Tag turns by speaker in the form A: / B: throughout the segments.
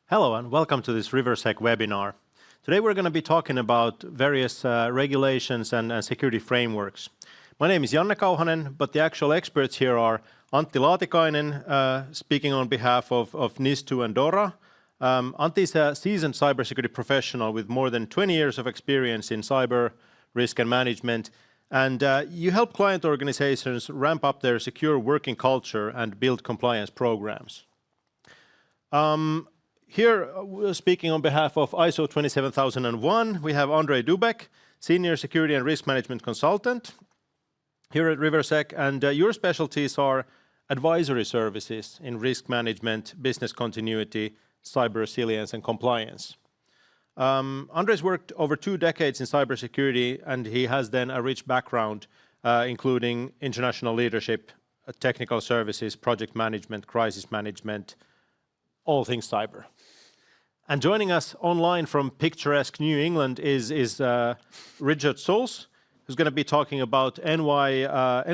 A: Hello and welcome to this RiverSec webinar. Today we're going to be talking about various regulations and security frameworks. My name is Janne Kauhanen, but the actual experts here are Antti Laatikainen, speaking on behalf of NIS2 and DORA. Antti is a seasoned cybersecurity professional with more than 20 years of experience in cyber risk and management, and you help client organizations ramp up their secure working culture and build compliance programs. Here, speaking on behalf of ISO 27001, we have Ondrej Doubek, Senior Security and Risk Management Consultant here at RiverSec, and your specialties are advisory services in risk management, business continuity, cyber resilience, and compliance. Ondrej's worked over 2 decades in cybersecurity, and he has then a rich background, including international leadership, technical services, project management, crisis management, all things cyber. And joining us online from picturesque New England is Richard Suls, who's going to be talking about NYDFS.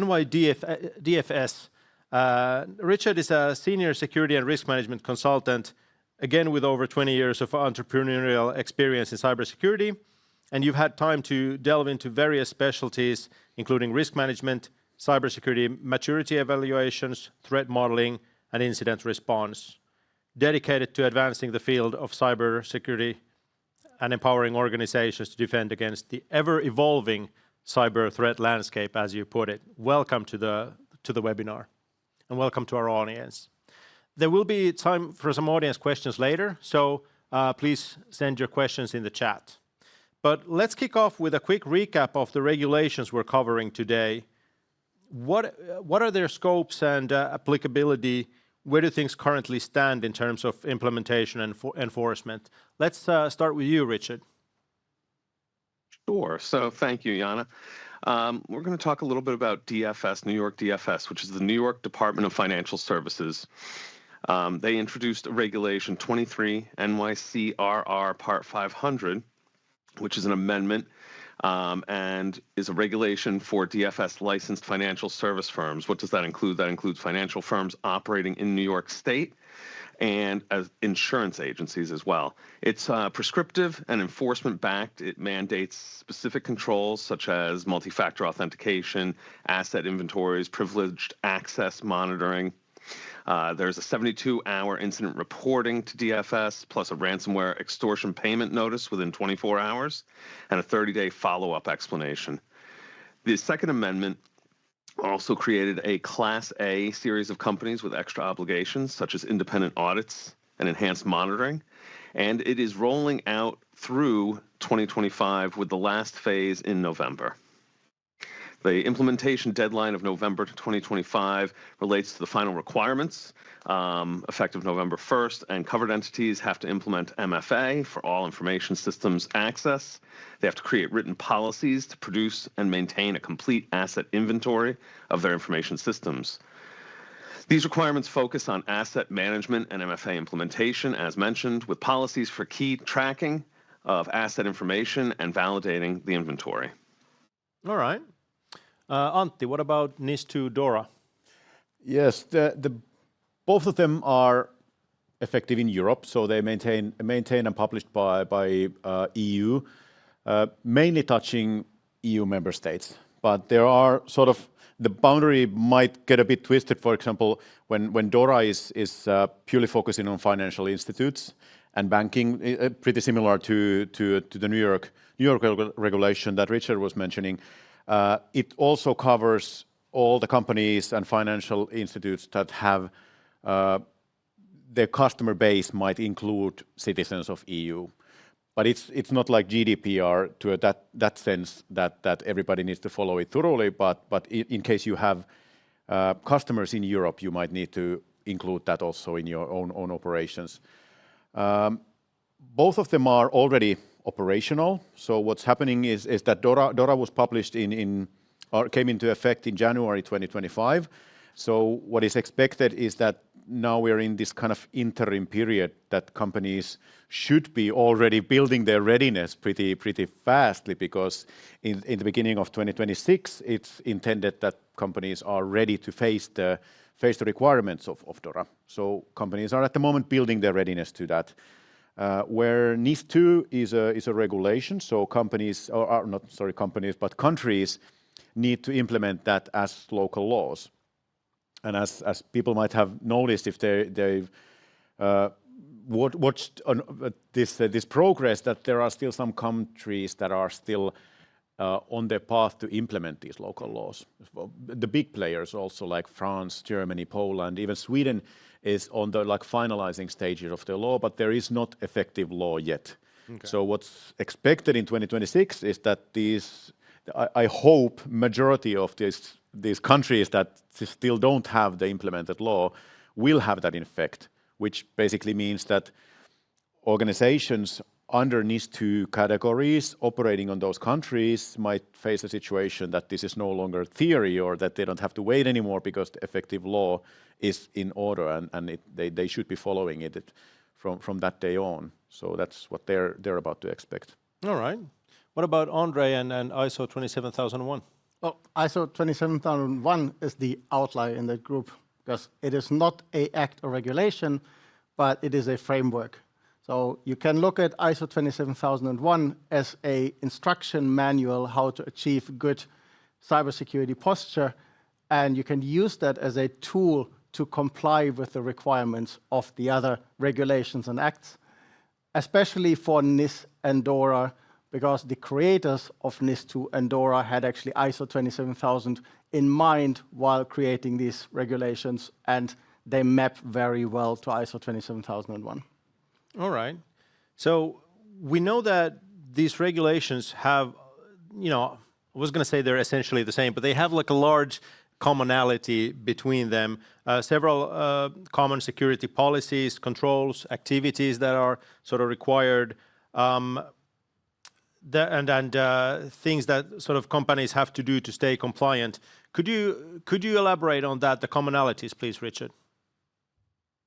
A: Richard is a senior security and risk management consultant, again with over 20 years of entrepreneurial experience in cybersecurity, and you've had time to delve into various specialties, including risk management, cybersecurity maturity evaluations, threat modeling, and incident response, dedicated to advancing the field of cybersecurity and empowering organizations to defend against the ever-evolving cyber threat landscape, as you put it. Welcome to the webinar, and welcome to our audience. There will be time for some audience questions later, so please send your questions in the chat. But let's kick off with a quick recap of the regulations we're covering today. What are their scopes and applicability? Where do things currently stand in terms of implementation and enforcement? Let's start with you, Richard.
B: Sure. So thank you, Janne. We're going to talk a little bit about DFS, New York DFS, which is the New York Department of Financial Services. They introduced Regulation 23 NYCRR Part 500, which is an amendment and is a regulation for DFS licensed financial service firms. What does that include? That includes financial firms operating in New York State and as insurance agencies as well. It's prescriptive and enforcement backed. It mandates specific controls such as multi-factor authentication, asset inventories, privileged access monitoring. There's a 72-hour incident reporting to DFS, plus a ransomware extortion payment notice within 24 hours, and a 30-day follow-up explanation. The Second Amendment also created a Class A series of companies with extra obligations, such as independent audits and enhanced monitoring, and it is rolling out through 2025 with the last phase in November. The implementation deadline of November 2025 relates to the final requirements, effective November 1st, and covered entities have to implement MFA for all information systems access. They have to create written policies to produce and maintain a complete asset inventory of their information systems. These requirements focus on asset management and MFA implementation, as mentioned, with policies for key tracking of asset information and validating the inventory.
A: All right. Antti, what about NIS2 DORA?
C: Yes, both of them are effective in Europe, so they maintain and published by EU, mainly touching EU member states. But there are sort of, the boundary might get a bit twisted. For example, when DORA is purely focusing on financial institutes and banking, pretty similar to the New York regulation that Richard was mentioning. It also covers all the companies and financial institutes that have their customer base might include citizens of EU. But it's not like GDPR to that sense that everybody needs to follow it thoroughly. But in case you have customers in Europe, you might need to include that also in your own operations. Both of them are already operational. So what's happening is that DORA was published or came into effect in January 2025. So what is expected is that now we're in this kind of interim period that companies should be already building their readiness pretty fastly, because in the beginning of 2026 it's intended that companies are ready to face the requirements of DORA. So companies are at the moment building their readiness to that. where NIS2 is a regulation, so companies, or not sorry companies, but countries need to implement that as local laws. And as people might have noticed if they've watched this progress, that there are still some countries that are still on their path to implement these local laws. The big players also, like France, Germany, Poland, even Sweden is on the finalizing stages of the law, but there is not effective law yet. Okay. So what's expected in 2026 is that I hope majority of these countries that still don't have the implemented law will have that in effect, which basically means that organizations under NIS2 categories operating on those countries might face a situation that this is no longer theory, or that they don't have to wait anymore because the effective law is in order, and they should be following it from that day on. So that's what they're about to expect.
A: All right. What about Ondrej and ISO 27001?
D: Well, ISO 27001 is the outlier in that group because it is not an act or regulation, but it is a framework. So you can look at ISO 27001 as an instruction manual how to achieve good cybersecurity posture, and you can use that as a tool to comply with the requirements of the other regulations and acts, especially for NIS and DORA, because the creators of NIS2 and DORA had actually ISO 27000 in mind while creating these regulations, and they map very well to ISO 27001.
A: All right. So we know that these regulations have, I was going to say they're essentially the same, but they have like a large commonality between them. Several common security policies, controls, activities that are sort of required, and things that sort of companies have to do to stay compliant. Could you elaborate on that, the commonalities, please, Richard?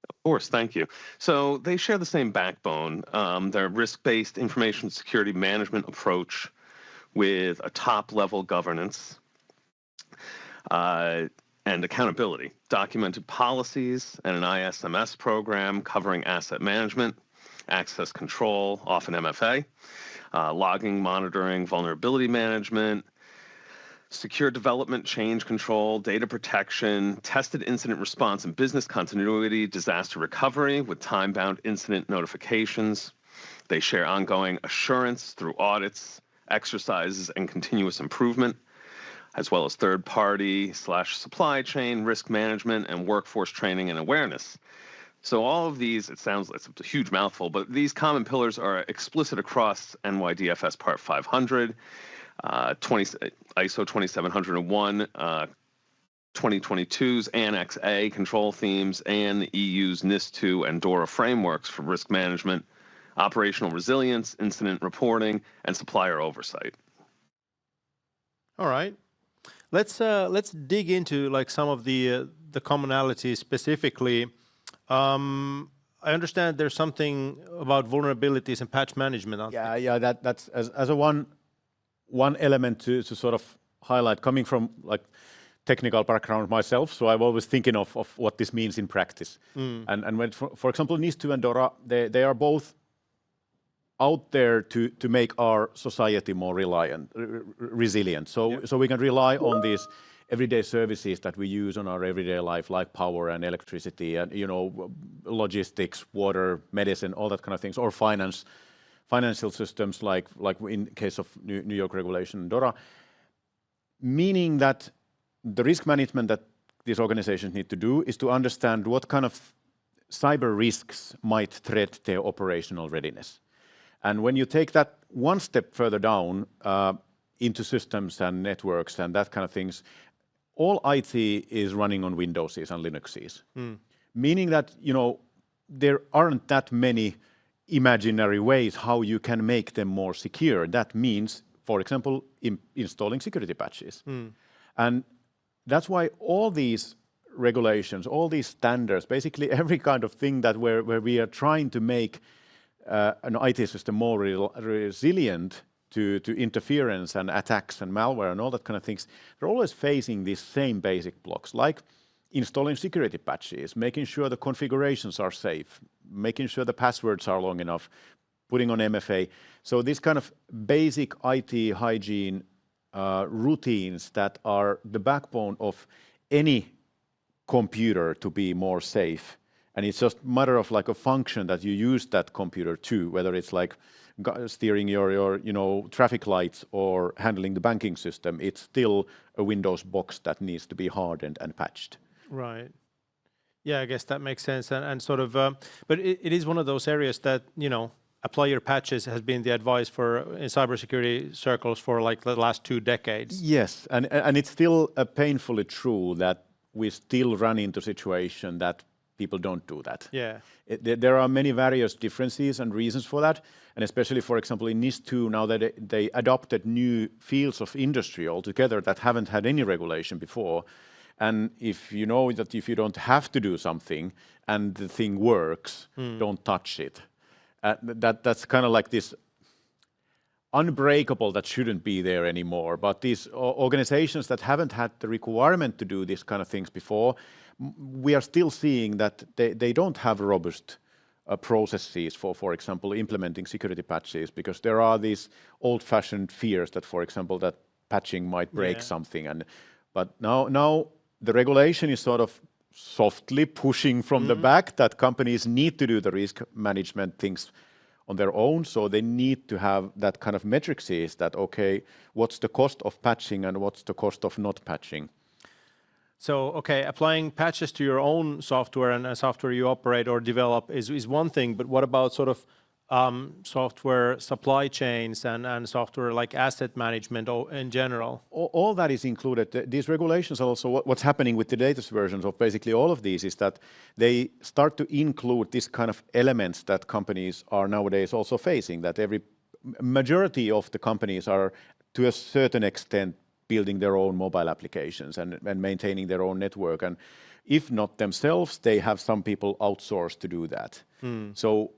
B: Of course, thank you. So they share the same backbone. Their risk-based information security management approach with a top-level governance and accountability, documented policies, and an ISMS program covering asset management, access control, often MFA, logging, monitoring, vulnerability management, secure development, change control, data protection, tested incident response and business continuity, disaster recovery with time-bound incident notifications. They share ongoing assurance through audits, exercises, and continuous improvement, as well as third-party/supply chain risk management and workforce training and awareness. So all of these, it sounds like it's a huge mouthful, but these common pillars are explicit across NYDFS Part 500, ISO 27001, 2022's Annex A control themes, and the EU's NIS2 and DORA frameworks for risk management, operational resilience, incident reporting, and supplier oversight.
A: All right. Let's dig into like some of the commonalities specifically. I understand there's something about vulnerabilities and patch management.
C: Yeah. That's as a one element to sort of highlight, coming from like technical background myself, so I'm always thinking of what this means in practice. And when, for example, NIS2 and DORA, they are both out there to make our society more resilient. So we can rely on these everyday services that we use on our everyday life, like power and electricity and logistics, water, medicine, all that kind of things, or financial systems like in case of New York regulation and DORA, meaning that the risk management that these organizations need to do is to understand what kind of cyber risks might threat their operational readiness. And when you take that one step further down into systems and networks and that kind of things, all IT is running on Windowses and Linuxes, meaning that there aren't that many imaginary ways how you can make them more secure. That means, for example, installing security patches. And that's why all these regulations, all these standards, basically every kind of thing that where we are trying to make an IT system more resilient to interference and attacks and malware and all that kind of things, they're always facing these same basic blocks, like installing security patches, making sure the configurations are safe, making sure the passwords are long enough, putting on MFA. So this kind of basic IT hygiene routines that are the backbone of any computer to be more safe. And it's just a matter of like a function that you use that computer to, whether it's like steering your traffic lights or handling the banking system. It's still a Windows box that needs to be hardened and patched.
A: Right. Yeah, I guess that makes sense. And sort of, but it is one of those areas that, apply your patches has been the advice in cybersecurity circles for like the last 2 decades.
C: Yes, and it's still painfully true that we still run into situation that people don't do that.
A: Yeah.
C: There are many various differences and reasons for that, and especially, for example, in NIS2, now that they adopted new fields of industry altogether that haven't had any regulation before. And if you know that if you don't have to do something and the thing works, don't touch it. That's kind of like this unbreakable that shouldn't be there anymore. But these organizations that haven't had the requirement to do these kind of things before, we are still seeing that they don't have robust processes for example, implementing security patches, because there are these old-fashioned fears that, for example, that patching might break something. But now the regulation is sort of softly pushing from the back that companies need to do the risk management things on their own. So they need to have that kind of metrics is that, okay, what's the cost of patching and what's the cost of not patching?
A: So, okay, applying patches to your own software and software you operate or develop is one thing, but what about sort of software supply chains and software like asset management in general?
C: All that is included. These regulations are also what's happening with the latest versions of basically all of these is that they start to include this kind of elements that companies are nowadays also facing, that every majority of the companies are to a certain extent building their own mobile applications and maintaining their own network. And if not themselves, they have some people outsourced to do that. So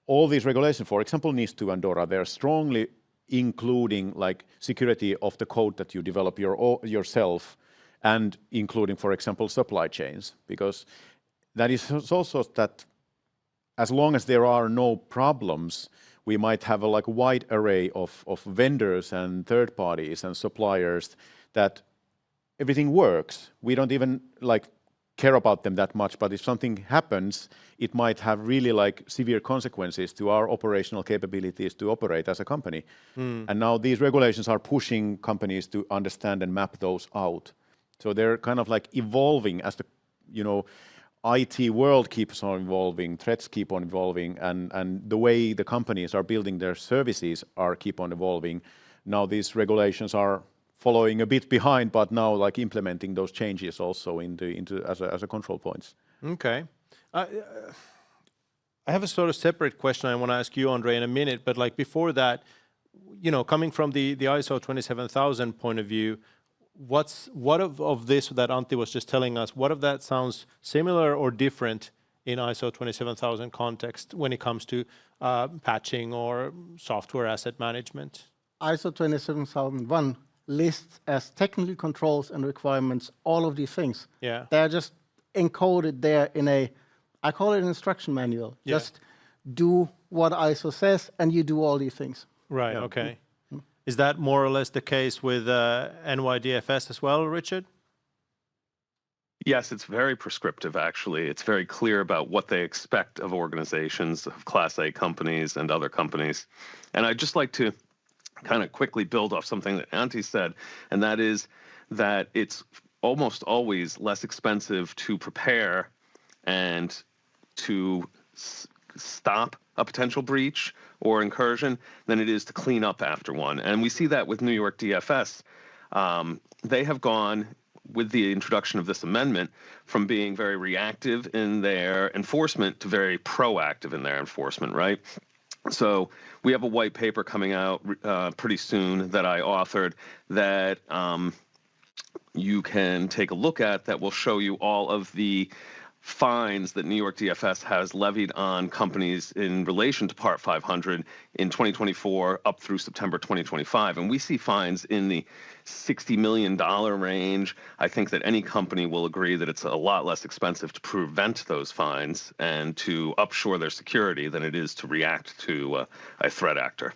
C: all these regulations, for example, NIS2 and DORA, they're strongly including like security of the code that you develop yourself, and including, for example, supply chains, because that is also that as long as there are no problems, we might have a wide array of vendors and third parties and suppliers that everything works. We don't even care about them that much, but if something happens, it might have really severe consequences to our operational capabilities to operate as a company. And now these regulations are pushing companies to understand and map those out. So they're kind of evolving as the IT world keeps on evolving, threats keep on evolving, and the way the companies are building their services keep on evolving. Now these regulations are following a bit behind, but now implementing those changes also into as a control points.
A: Okay. I have a sort of separate question I want to ask you, Ondrej, in a minute, but before that, coming from the ISO 27000 point of view, what of this that Antti was just telling us, what of that sounds similar or different in ISO 27000 context when it comes to patching or software asset management?
D: ISO 27001 lists as technical controls and requirements all of these things.
A: Yeah.
D: They're just encoded there in I call it an instruction manual.
A: Yeah.
D: Just do what ISO says and you do all these things.
A: Right, okay. Is that more or less the case with NYDFS as well, Richard?
B: Yes, it's very prescriptive, actually. It's very clear about what they expect of organizations, of Class A companies and other companies. And I'd just like to kind of quickly build off something that Antti said, and that is that it's almost always less expensive to prepare and to stop a potential breach or incursion than it is to clean up after one. And we see that with New York DFS. They have gone, with the introduction of this amendment, from being very reactive in their enforcement to very proactive in their enforcement, right? So we have a white paper coming out pretty soon that I authored that you can take a look at that will show you all of the fines that New York DFS has levied on companies in relation to Part 500 in 2024 up through September 2025. And we see fines in the $60 million range. I think that any company will agree that it's a lot less expensive to prevent those fines and to upshore their security than it is to react to a threat actor.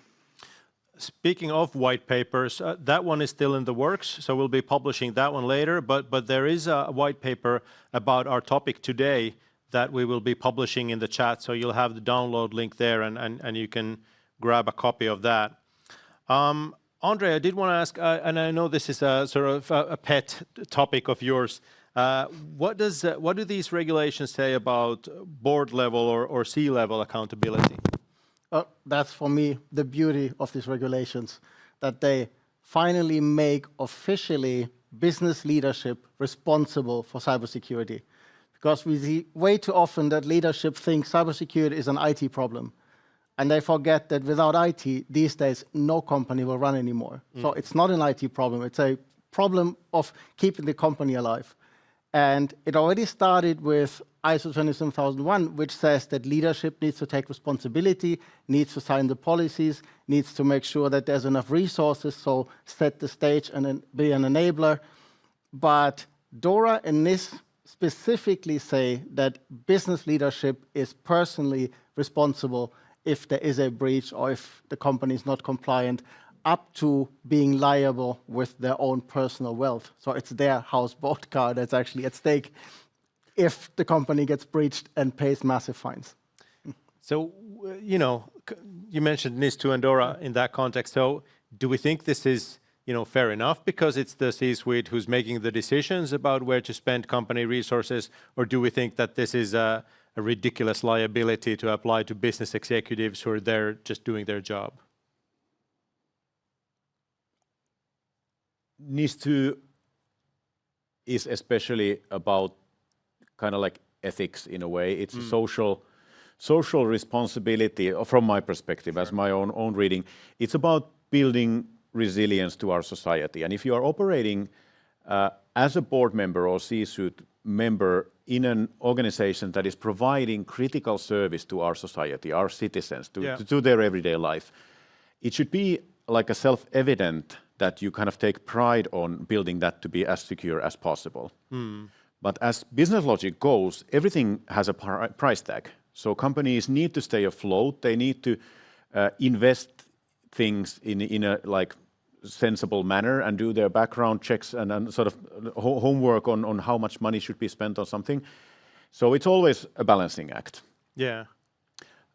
A: Speaking of white papers, that one is still in the works, so we'll be publishing that one later. But there is a white paper about our topic today that we will be publishing in the chat, so you'll have the download link there, and you can grab a copy of that. Ondrej, I did want to ask, and I know this is a sort of a pet topic of yours. What do these regulations say about board level or C-level accountability?
D: That's for me the beauty of these regulations, that they finally make officially business leadership responsible for cybersecurity. Because we see way too often that leadership thinks cybersecurity is an IT problem. And they forget that without IT, these days, no company will run anymore. So it's not an IT problem. It's a problem of keeping the company alive. And it already started with ISO 27001, which says that leadership needs to take responsibility, needs to sign the policies, needs to make sure that there's enough resources, so set the stage and then be an enabler. But DORA and NIS specifically say that business leadership is personally responsible if there is a breach or if the company is not compliant, up to being liable with their own personal wealth. So it's their houseboat car that's actually at stake if the company gets breached and pays massive fines.
A: So, you mentioned NIS2 and DORA in that context. So do we think this is, fair enough because it's the C-suite who's making the decisions about where to spend company resources? Or do we think that this is a ridiculous liability to apply to business executives who are there just doing their job?
C: NIS2 is especially about kind of like ethics in a way. It's a social responsibility from my perspective, as my own reading. It's about building resilience to our society. And if you are operating as a board member or C-suite member in an organization that is providing critical service to our society, our citizens, to their everyday life, it should be like a self-evident that you kind of take pride on building that to be as secure as possible. But as business logic goes, everything has a price tag. So companies need to stay afloat. They need to invest things in a like sensible manner and do their background checks and sort of homework on how much money should be spent on something. So it's always a balancing act.
A: Yeah.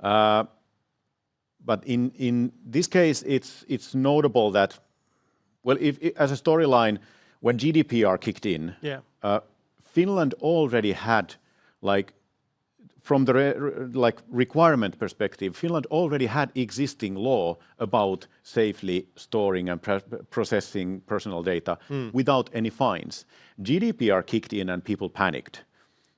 C: But in this case, it's notable that, well, if as a storyline, when GDPR kicked in, Finland already had, like, from the requirement perspective, Finland already had existing law about safely storing and processing personal data without any fines. GDPR kicked in and people panicked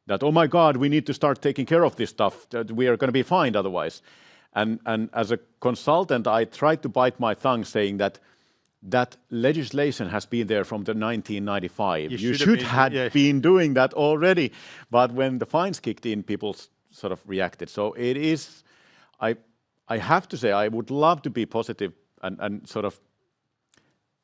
C: that, oh my God, we need to start taking care of this stuff, that we are going to be fined otherwise. And as a consultant, I tried to bite my tongue saying that legislation has been there from the 1995. You should have been doing that already. But when the fines kicked in, people sort of reacted. So it is, I have to say, I would love to be positive and sort of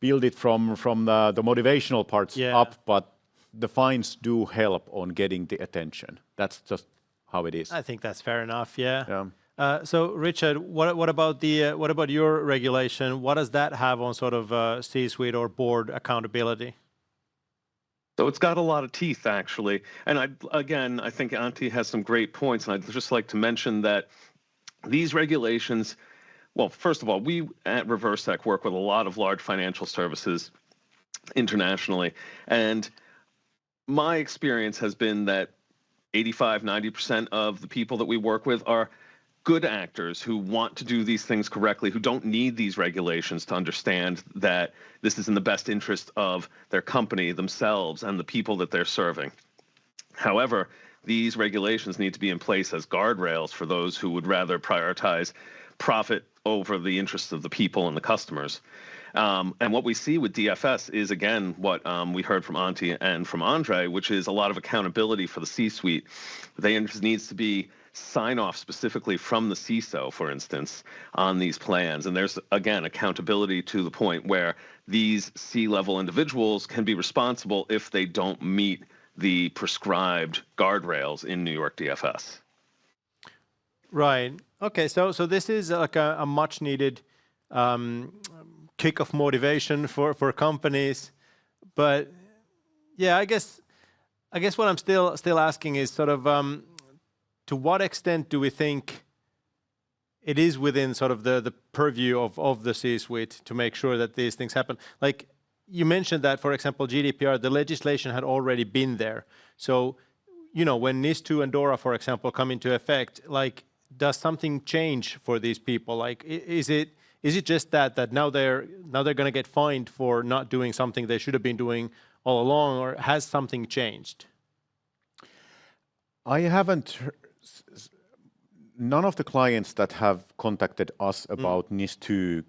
C: build it from the motivational parts up, but the fines do help on getting the attention. That's just how it is.
A: I think that's fair enough, yeah. So, Richard, what about your regulation? What does that have on sort of C-suite or board accountability?
B: So it's got a lot of teeth, actually. And I think Antti has some great points. And I'd just like to mention that these regulations, well, first of all, we at ReverseTech work with a lot of large financial services internationally. And my experience has been that 85–90% of the people that we work with are good actors who want to do these things correctly, who don't need these regulations to understand that this is in the best interest of their company, themselves, and the people that they're serving. However, these regulations need to be in place as guardrails for those who would rather prioritize profit over the interests of the people and the customers. And what we see with DFS is, again, what we heard from Antti and from Ondrej, which is a lot of accountability for the C-suite. There needs to be sign-off specifically from the CISO, for instance, on these plans. And there's, again, accountability to the point where these C-level individuals can be responsible if they don't meet the prescribed guardrails in New York DFS.
A: Right. Okay. So this is like a much needed kick of motivation for companies, but yeah, I guess what I'm still asking is sort of to what extent do we think it is within sort of the purview of the C-suite to make sure that these things happen? Like you mentioned that, for example, GDPR, the legislation had already been there. So, you know, when NIS2 and DORA, for example, come into effect, like, does something change for these people? Like, is it just that now they're going to get fined for not doing something they should have been doing all along, or has something changed?
C: I haven't. None of the clients that have contacted us about NIS2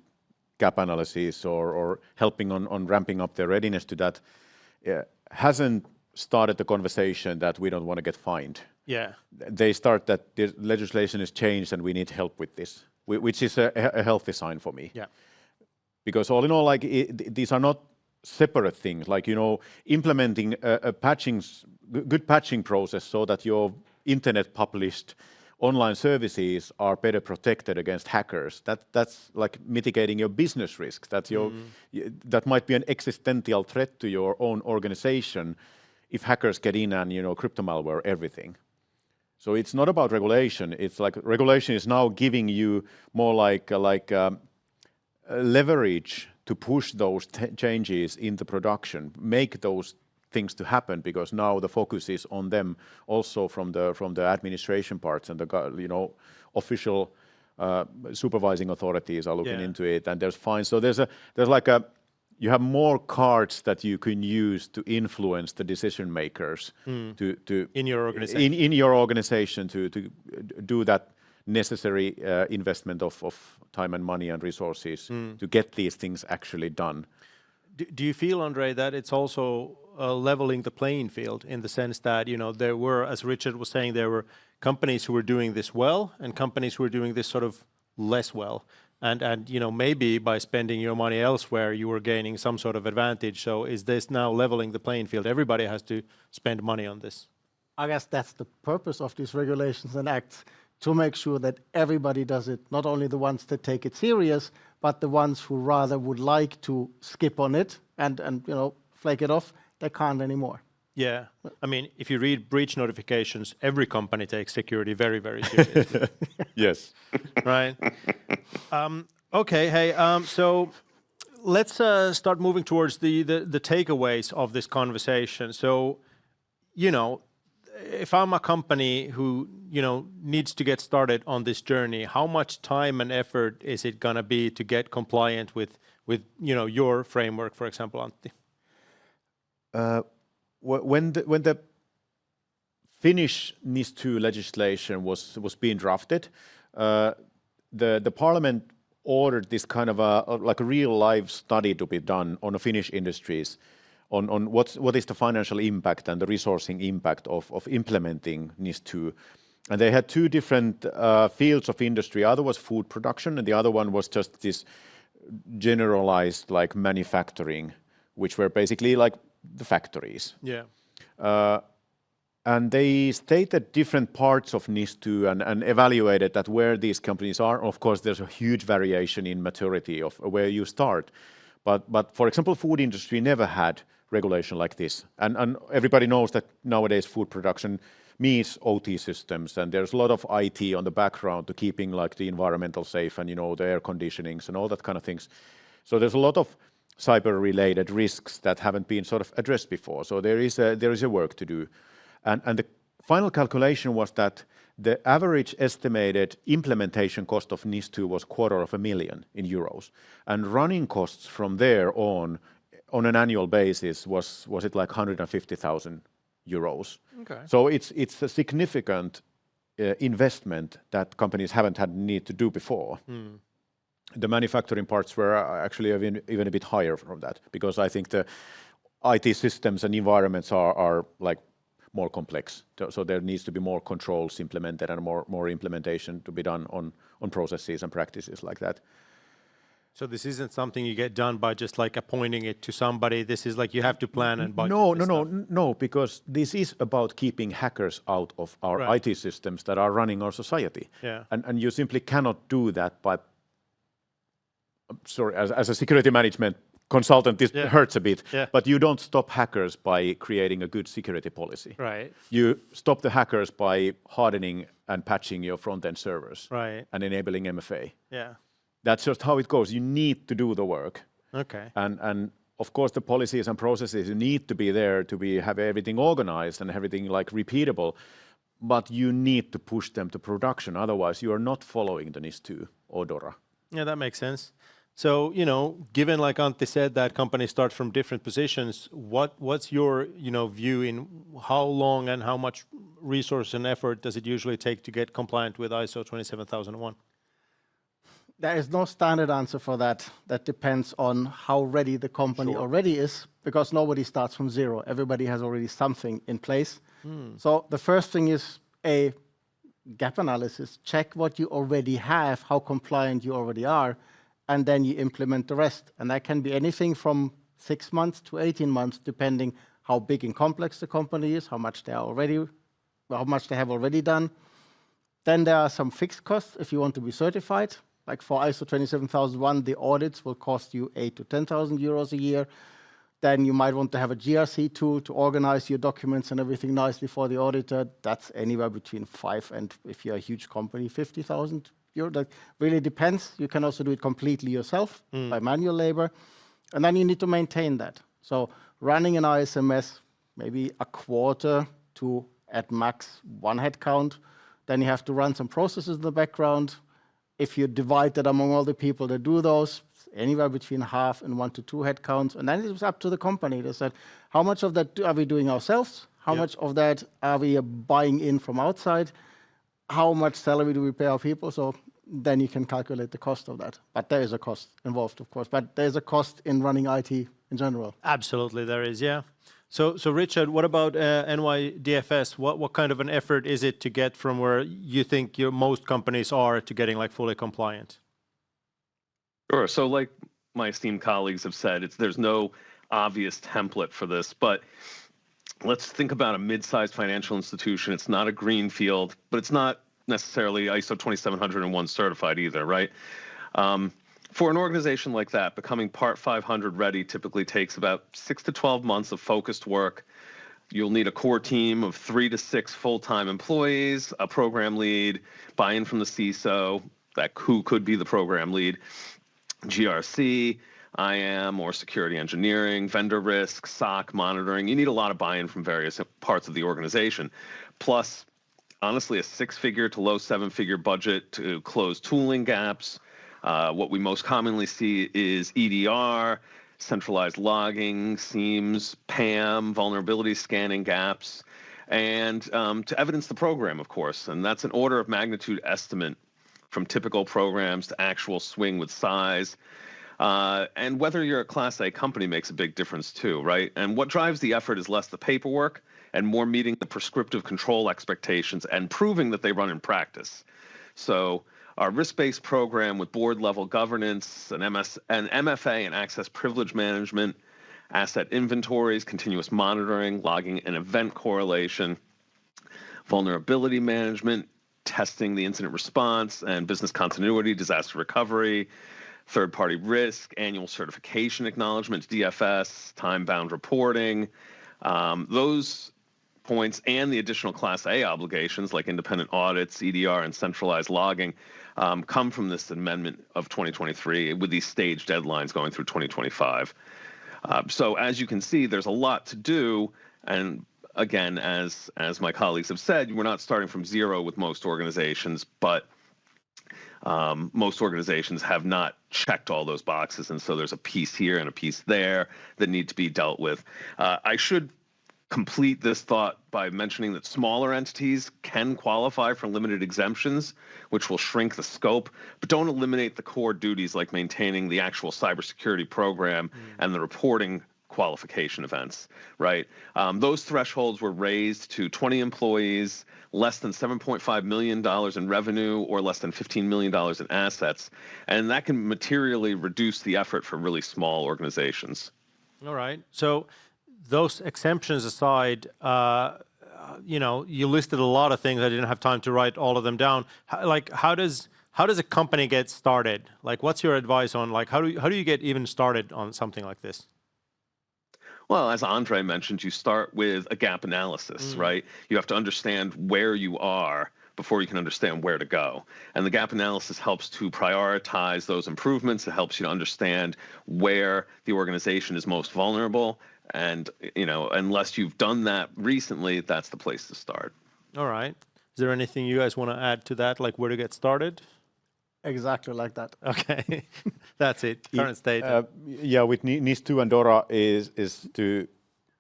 C: gap analysis or helping on ramping up their readiness to that hasn't started the conversation that we don't want to get fined.
A: Yeah.
C: They start that the legislation is changed and we need help with this, which is a healthy sign for me.
A: Yeah.
C: Because all in all, like these are not separate things. Like, you know, implementing a good patching process so that your internet published online services are better protected against hackers. That's like mitigating your business risks. That's that might be an existential threat to your own organization if hackers get in and, you know, crypto malware everything. So it's not about regulation. It's like regulation is now giving you more like leverage to push those changes into production, make those things to happen, because now the focus is on them also from the administration parts, and the, you know, official supervising authorities are looking into it, and there's fines. So there's like you have more cards that you can use to influence the decision makers to
A: in your organization.
C: In your organization to do that necessary investment of time and money and resources to get these things actually done.
A: Do you feel, Ondrej, that it's also leveling the playing field in the sense that, you know, there were, as Richard was saying, there were companies who were doing this well and companies who were doing this sort of less well, and you know, maybe by spending your money elsewhere you were gaining some sort of advantage. So is this now leveling the playing field? Everybody has to spend money on this.
D: I guess that's the purpose of these regulations and acts, to make sure that everybody does it, not only the ones that take it serious, but the ones who rather would like to skip on it and you know, flake it off, they can't anymore.
A: Yeah, I mean, if you read breach notifications, every company takes security very, very seriously.
C: Yes.
A: Right. Okay. Hey. So let's start moving towards the takeaways of this conversation. So, you know, if I'm a company who, you know, needs to get started on this journey, how much time and effort is it gonna be to get compliant with you know, your framework, for example, Antti?
C: When the Finnish NIS2 legislation was being drafted, the parliament ordered this kind of like a real live study to be done on the Finnish industries on what is the financial impact and the resourcing impact of implementing NIS2. And they had two different fields of industry. Other was food production, and the other one was just this generalized like manufacturing, which were basically like the factories.
A: Yeah.
C: And they stated different parts of NIS2 and evaluated that where these companies are. Of course, there's a huge variation in maturity of where you start. But for example, food industry never had regulation like this. And everybody knows that nowadays food production means OT systems, and there's a lot of IT on the background to keeping like the environmental safe and, you know, the air conditionings and all that kind of things. So there's a lot of cyber-related risks that haven't been sort of addressed before. So there is a work to do. And the final calculation was that the average estimated implementation cost of NIS2 was €250,000, and running costs from there on an annual basis was it like €150,000.
A: Okay.
C: So it's a significant investment that companies haven't had need to do before. the manufacturing parts were actually even a bit higher from that, because I think the IT systems and environments are like more complex. So there needs to be more controls implemented and more implementation to be done on processes and practices like that.
A: So this isn't something you get done by just like appointing it to somebody. This is like you have to plan and budget.
C: No, because this is about keeping hackers out of our IT systems that are running our society.
A: Yeah.
C: And you simply cannot do that by, sorry, as a security management consultant, this hurts a bit, but you don't stop hackers by creating a good security policy.
A: Right.
C: You stop the hackers by hardening and patching your front-end servers.
A: Right.
C: And enabling MFA.
A: Yeah.
C: That's just how it goes. You need to do the work.
A: Okay.
C: And of course, the policies and processes need to be there to have everything organized and everything like repeatable, but you need to push them to production. Otherwise, you are not following the NIS2 or DORA.
A: Yeah, that makes sense. So, given like Antti said that companies start from different positions, what's your, view in how long and how much resource and effort does it usually take to get compliant with ISO 27001?
D: There is no standard answer for that. That depends on how ready the company already is, because nobody starts from zero. Everybody has already something in place. So the first thing is a gap analysis. Check what you already have, how compliant you already are, and then you implement the rest. And that can be anything from 6 months to 18 months, depending how big and complex the company is, how much they have already done. Then there are some fixed costs if you want to be certified. Like for ISO 27001, the audits will cost you 8,000 to 10,000 euros a year. Then you might want to have a GRC tool to organize your documents and everything nicely for the auditor. That's anywhere between 5 and, if you're a huge company, 50,000 euros. That really depends. You can also do it completely yourself by manual labor. And then you need to maintain that. So running an ISMS, maybe a quarter to at max 1 headcount. Then you have to run some processes in the background. If you divide that among all the people that do those, anywhere between half and 1 to 2 headcounts. And then it's up to the company. They said, how much of that are we doing ourselves? How much of that are we buying in from outside? How much salary do we pay our people? So then you can calculate the cost of that. But there is a cost involved, of course. But there's a cost in running IT in general.
A: Absolutely, there is, yeah. So Richard, what about NYDFS? What kind of an effort is it to get from where you think most companies are to getting like fully compliant?
B: Sure. So like my esteemed colleagues have said, there's no obvious template for this, but let's think about a mid-sized financial institution. It's not a green field, but it's not necessarily ISO 27001 certified either, right? For an organization like that, becoming Part 500 ready typically takes about 6 to 12 months of focused work. You'll need a core team of 3 to 6 full-time employees, a program lead, buy-in from the CISO, who could be the program lead, GRC, IAM or security engineering, vendor risk, SOC monitoring. You need a lot of buy-in from various parts of the organization. Plus, honestly, a 6-figure to low 7-figure budget to close tooling gaps. What we most commonly see is EDR, centralized logging, SIEMs, PAM, vulnerability scanning gaps, and to evidence the program, of course. And that's an order of magnitude estimate from typical programs to actual swing with size. And whether you're a Class A company makes a big difference too, right? And what drives the effort is less the paperwork and more meeting the prescriptive control expectations and proving that they run in practice. So our risk-based program with board-level governance, an MFA and access privilege management, asset inventories, continuous monitoring, logging and event correlation, vulnerability management, testing the incident response and business continuity, disaster recovery, third-party risk, annual certification acknowledgement, DFS, time-bound reporting. Those points and the additional Class A obligations like independent audits, EDR, and centralized logging come from this amendment of 2023 with these stage deadlines going through 2025. So as you can see, there's a lot to do. And again, as my colleagues have said, we're not starting from zero with most organizations, but most organizations have not checked all those boxes. And so there's a piece here and a piece there that need to be dealt with. I should complete this thought by mentioning that smaller entities can qualify for limited exemptions, which will shrink the scope, but don't eliminate the core duties like maintaining the actual cybersecurity program and the reporting qualification events, right? Those thresholds were raised to 20 employees, less than $7.5 million in revenue, or less than $15 million in assets, and that can materially reduce the effort for really small organizations.
A: All right. So those exemptions aside, you listed a lot of things. I didn't have time to write all of them down. How does a company get started? Like, what's your advice on how do you get even started on something like this?
B: Well, as Ondrej mentioned, you start with a gap analysis, right? You have to understand where you are before you can understand where to go. And the gap analysis helps to prioritize those improvements. It helps you to understand where the organization is most vulnerable. And, unless you've done that recently, that's the place to start. All
A: right. Is there anything you guys want to add to that, like where to get started?
D: Exactly like that.
A: Okay, that's it. Current state.
C: With NIS2 and DORA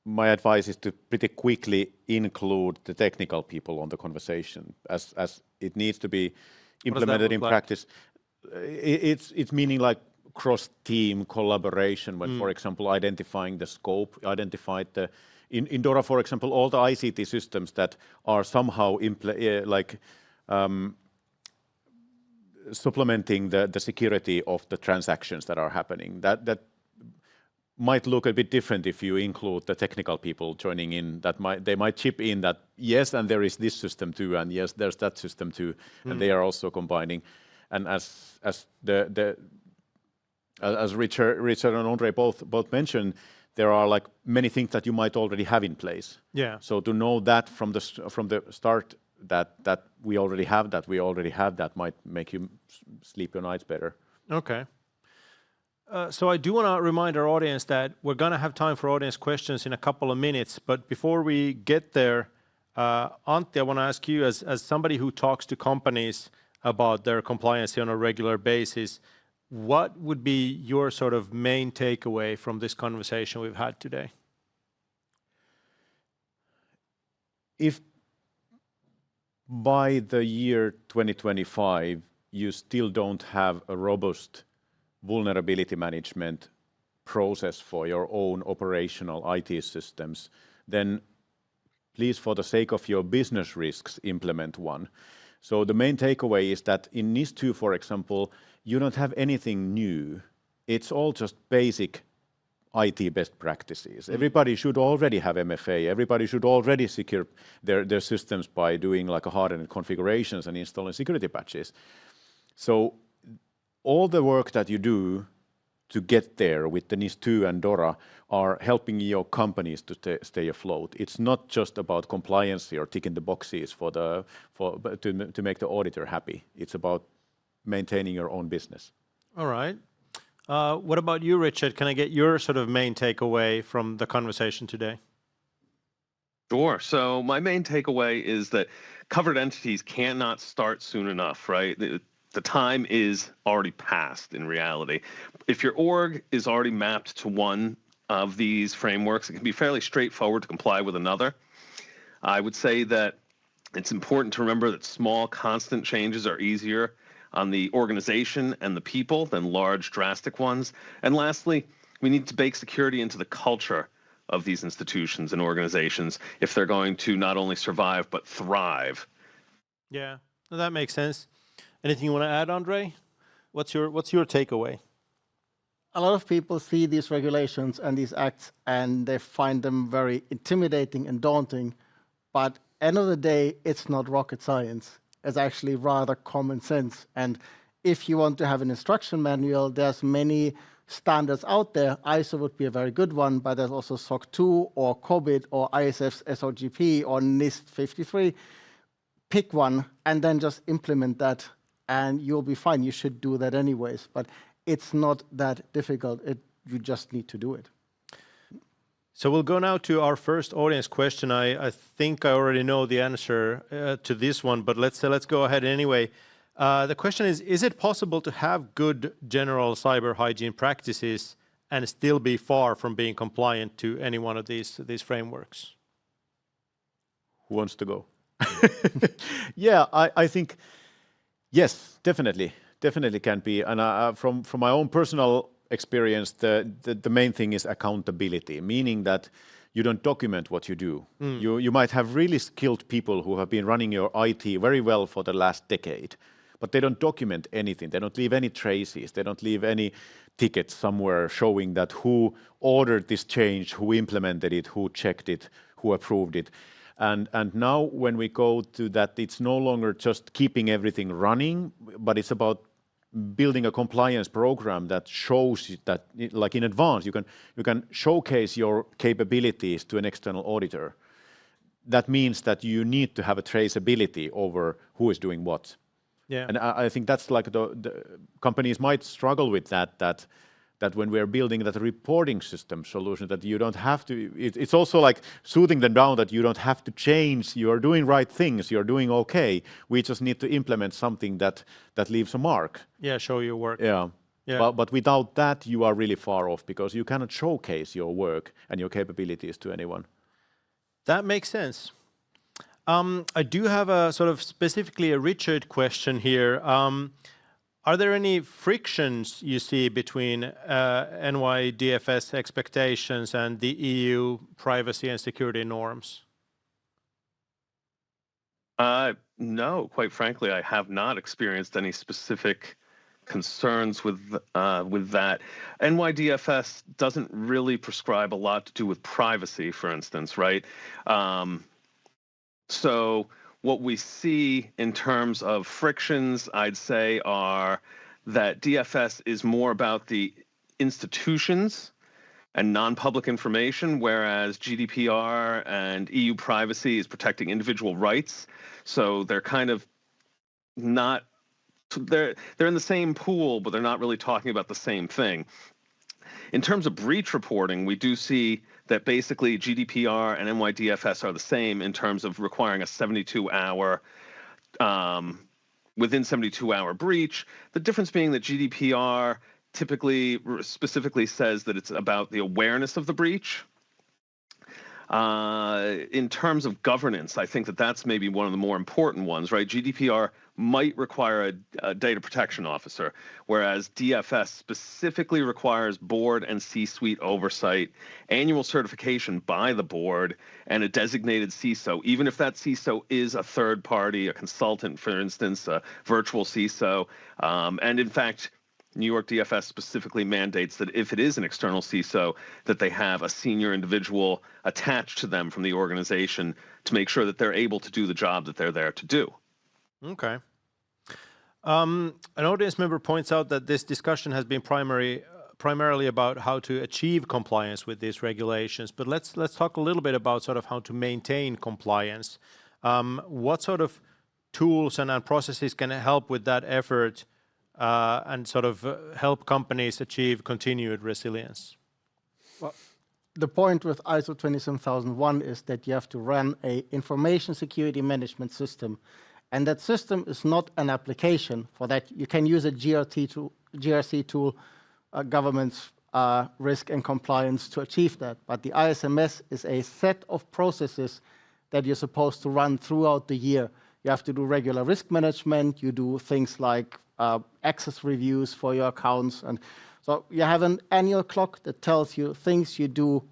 C: my advice is to pretty quickly include the technical people on the conversation, as it needs to be implemented in practice. It's meaning like cross-team collaboration when, for example, identifying the scope, in DORA, for example, all the ICT systems that are somehow supplementing the security of the transactions that are happening. That might look a bit different if you include the technical people joining in. They might chip in that, yes, and there is this system too, and yes, there's that system too, and they are also combining. And as Richard and Ondrej both mentioned, there are many things that you might already have in place.
A: Yeah.
C: So to know that from the start, that we already have that might make you sleep your nights better.
A: Okay. So I do want to remind our audience that we're going to have time for audience questions in a couple of minutes. But before we get there, Antti, I want to ask you, as somebody who talks to companies about their compliance on a regular basis, what would be your sort of main takeaway from this conversation we've had today?
C: If by the year 2025 you still don't have a robust vulnerability management process for your own operational IT systems, then please, for the sake of your business risks, implement one. So the main takeaway is that in NIS2, for example, you don't have anything new. It's all just basic IT best practices. Everybody should already have MFA. Everybody should already secure their systems by doing hardened configurations and installing security patches. So all the work that you do to get there with the NIS2 and DORA are helping your companies to stay afloat. It's not just about compliance or ticking the boxes to make the auditor happy. It's about maintaining your own business.
A: All right. What about you, Richard? Can I get your sort of main takeaway from the conversation today?
B: Sure. So my main takeaway is that covered entities cannot start soon enough, right? The time is already past in reality. If your org is already mapped to one of these frameworks, it can be fairly straightforward to comply with another. I would say that it's important to remember that small, constant changes are easier on the organization and the people than large, drastic ones. And lastly, we need to bake security into the culture of these institutions and organizations if they're going to not only survive, but thrive.
A: Yeah, that makes sense. Anything you want to add, Ondrej? What's your takeaway?
D: A lot of people see these regulations and these acts and they find them very intimidating and daunting. But end of the day, it's not rocket science. It's actually rather common sense. And if you want to have an instruction manual, there's many standards out there. ISO would be a very good one, but there's also SOC 2 or COBIT or ISF's SOGP or NIST 53. Pick one and then just implement that and you'll be fine. You should do that anyways, but it's not that difficult. You just need to do it.
A: So we'll go now to our first audience question. I think I already know the answer to this one, but let's go ahead anyway. The question is it possible to have good general cyber hygiene practices and still be far from being compliant to any one of these frameworks?
C: Who wants to go? Yeah, I think, yes, definitely can be. And from my own personal experience, the main thing is accountability, meaning that you don't document what you do. You might have really skilled people who have been running your IT very well for the last decade, but they don't document anything. They don't leave any traces. They don't leave any tickets somewhere showing that who ordered this change, who implemented it, who checked it, who approved it. And now when we go to that, it's no longer just keeping everything running, but it's about building a compliance program that shows that, like in advance, you can showcase your capabilities to an external auditor. That means that you need to have a traceability over who is doing what.
A: Yeah.
C: And I think that's like the companies might struggle with that when we're building that reporting system solution, that you don't have to, it's also like soothing them down that you don't have to change, you're doing right things, you're doing okay. We just need to implement something that leaves a mark.
A: Yeah, show your work.
C: Yeah. But without that, you are really far off because you cannot showcase your work and your capabilities to anyone.
A: That makes sense. I do have a sort of specifically a Richard question here. Are there any frictions you see between NYDFS expectations and the EU privacy and security norms?
B: No, quite frankly, I have not experienced any specific concerns with that. NYDFS doesn't really prescribe a lot to do with privacy, for instance, right? So what we see in terms of frictions, I'd say, are that DFS is more about the institutions and non-public information, whereas GDPR and EU privacy is protecting individual rights. So they're kind of not, they're in the same pool, but they're not really talking about the same thing. In terms of breach reporting, we do see that basically GDPR and NYDFS are the same in terms of requiring a 72-hour, within 72-hour breach. The difference being that GDPR typically specifically says that it's about the awareness of the breach. In terms of governance, I think that that's maybe one of the more important ones, right? GDPR might require a data protection officer, whereas DFS specifically requires board and C-suite oversight, annual certification by the board, and a designated CISO, even if that CISO is a third party, a consultant, for instance, a virtual CISO. And in fact, New York DFS specifically mandates that if it is an external CISO, that they have a senior individual attached to them from the organization to make sure that they're able to do the job that they're there to do.
A: Okay. An audience member points out that this discussion has been primarily about how to achieve compliance with these regulations, but let's talk a little bit about sort of how to maintain compliance. What sort of tools and processes can help with that effort and sort of help companies achieve continued resilience?
D: Well, the point with ISO 27001 is that you have to run an information security management system. And that system is not an application. For that, you can use a GRC tool, government's risk and compliance to achieve that. But the ISMS is a set of processes that you're supposed to run throughout the year. You have to do regular risk management. You do things like access reviews for your accounts. And so you have an annual clock that tells you things you do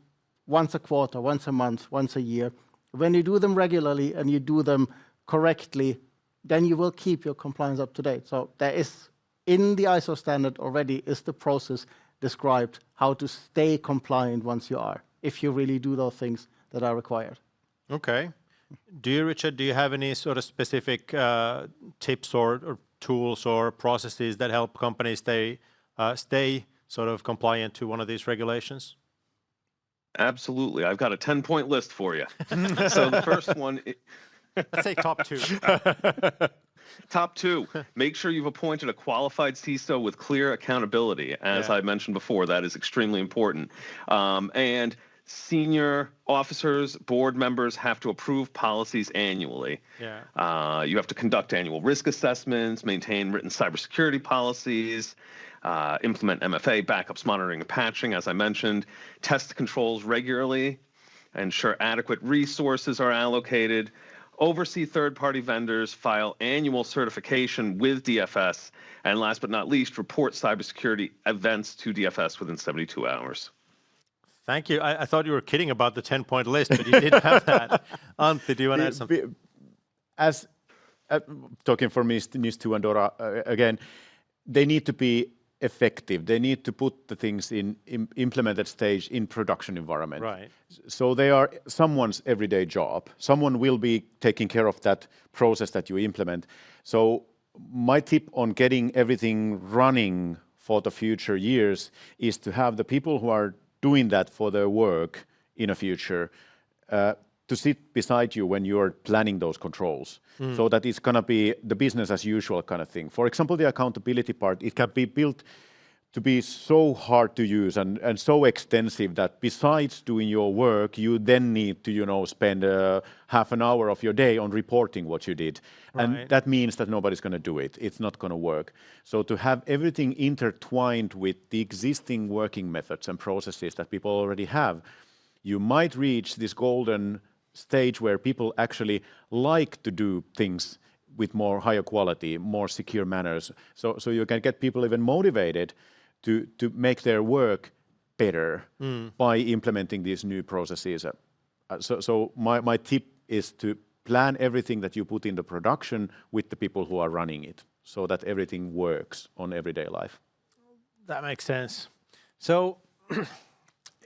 D: once a quarter, once a month, once a year. When you do them regularly and you do them correctly, then you will keep your compliance up to date. So there is, in the ISO standard already, is the process described how to stay compliant once you are, if you really do those things that are required.
A: Okay. Richard, do you have any sort of specific tips or tools or processes that help companies stay sort of compliant to one of these regulations?
B: Absolutely. I've got a 10-point list for you. So the first one...
A: Let's say top 2.
B: Top 2, make sure you've appointed a qualified CISO with clear accountability. As I mentioned before, that is extremely important. And senior officers, board members have to approve policies annually. Yeah. You have to conduct annual risk assessments, maintain written cybersecurity policies, implement MFA, backups, monitoring, and patching, as I mentioned, test controls regularly. ensure adequate resources are allocated, oversee third-party vendors, file annual certification with DFS, and last but not least, report cybersecurity events to DFS within 72 hours.
A: Thank you. I thought you were kidding about the 10-point list, but you did have that. Antti, do you want to add something?
C: As talking for NIS2 and DORA again, they need to be effective. They need to put the things in implemented stage in production environment.
A: Right.
C: So they are someone's everyday job. Someone will be taking care of that process that you implement. So my tip on getting everything running for the future years is to have the people who are doing that for their work in the future to sit beside you when you're planning those controls, so that it's going to be the business as usual kind of thing. For example, the accountability part, it can be built to be so hard to use and so extensive that besides doing your work, you then need to, spend half an hour of your day on reporting what you did. Right. And that means that nobody's going to do it. It's not going to work. So to have everything intertwined with the existing working methods and processes that people already have, you might reach this golden stage where people actually like to do things with more higher quality, more secure manners. So you can get people even motivated to make their work better by implementing these new processes. So my tip is to plan everything that you put into production with the people who are running it, so that everything works on everyday life.
A: That makes sense. So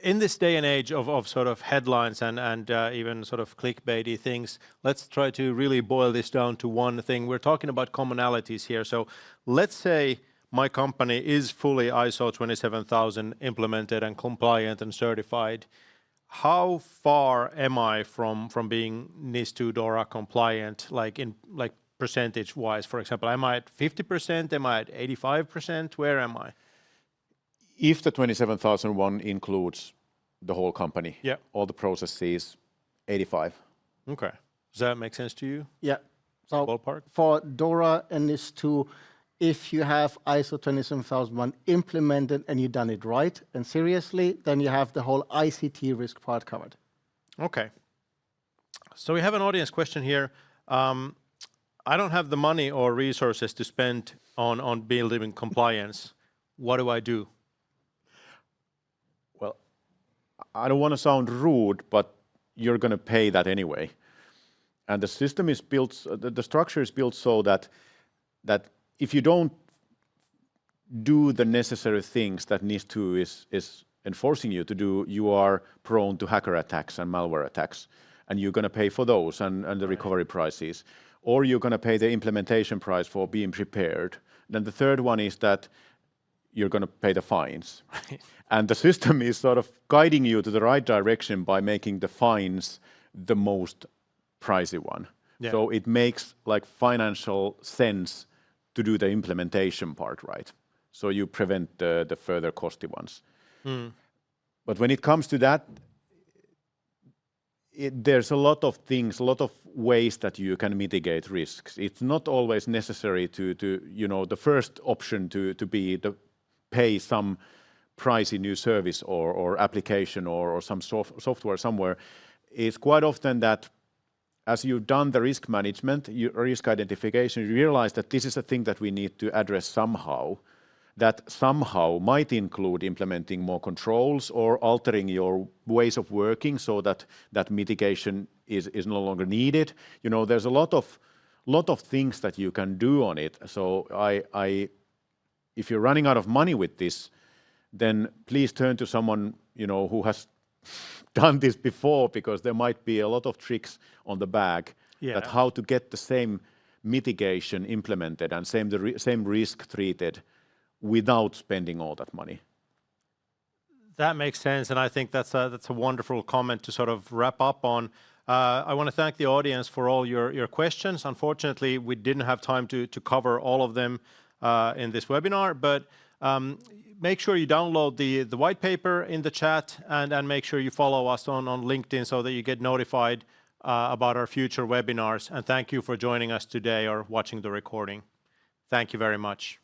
A: in this day and age of sort of headlines and even sort of clickbaity things, let's try to really boil this down to one thing. We're talking about commonalities here. So let's say my company is fully ISO 27000 implemented and compliant and certified. How far am I from being NIS2 DORA compliant, like percentage-wise, for example? Am I at 50%? Am I at 85%? Where am I?
C: If the 27001 includes the whole company, all the processes, 85.
A: Okay. Does that make sense to you?
D: Yeah. So
A: ballpark?
D: For DORA and NIS2, if you have ISO 27001 implemented and you've done it right and seriously, then you have the whole ICT risk part covered.
A: Okay. So we have an audience question here. I don't have the money or resources to spend on building compliance. What do I do?
C: Well, I don't want to sound rude, but you're going to pay that anyway. And the system is built, the structure is built so that if you don't do the necessary things that NIS2 is enforcing you to do, you are prone to hacker attacks and malware attacks. And you're going to pay for those and the recovery prices. Or you're going to pay the implementation price for being prepared. Then the third one is that you're going to pay the fines. Right. And the system is sort of guiding you to the right direction by making the fines the most pricey one. Yeah. So it makes like financial sense to do the implementation part right. So you prevent the further costly ones. But when it comes to that, there's a lot of things, a lot of ways that you can mitigate risks. It's not always necessary to the first option to be the pay some pricey new service or application or some software somewhere. It's quite often that as you've done the risk management, risk identification, you realize that this is a thing that we need to address somehow. That somehow might include implementing more controls or altering your ways of working so that mitigation is no longer needed. There's a lot of things that you can do on it. So if you're running out of money with this, then please turn to someone who has done this before, because there might be a lot of tricks on the bag that how to get the same mitigation implemented and same risk treated without spending all that money.
A: That makes sense, and I think that's a wonderful comment to sort of wrap up on. I want to thank the audience for all your questions. Unfortunately, we didn't have time to cover all of them in this webinar, but make sure you download the white paper in the chat and make sure you follow us on LinkedIn so that you get notified about our future webinars. And thank you for joining us today or watching the recording. Thank you very much.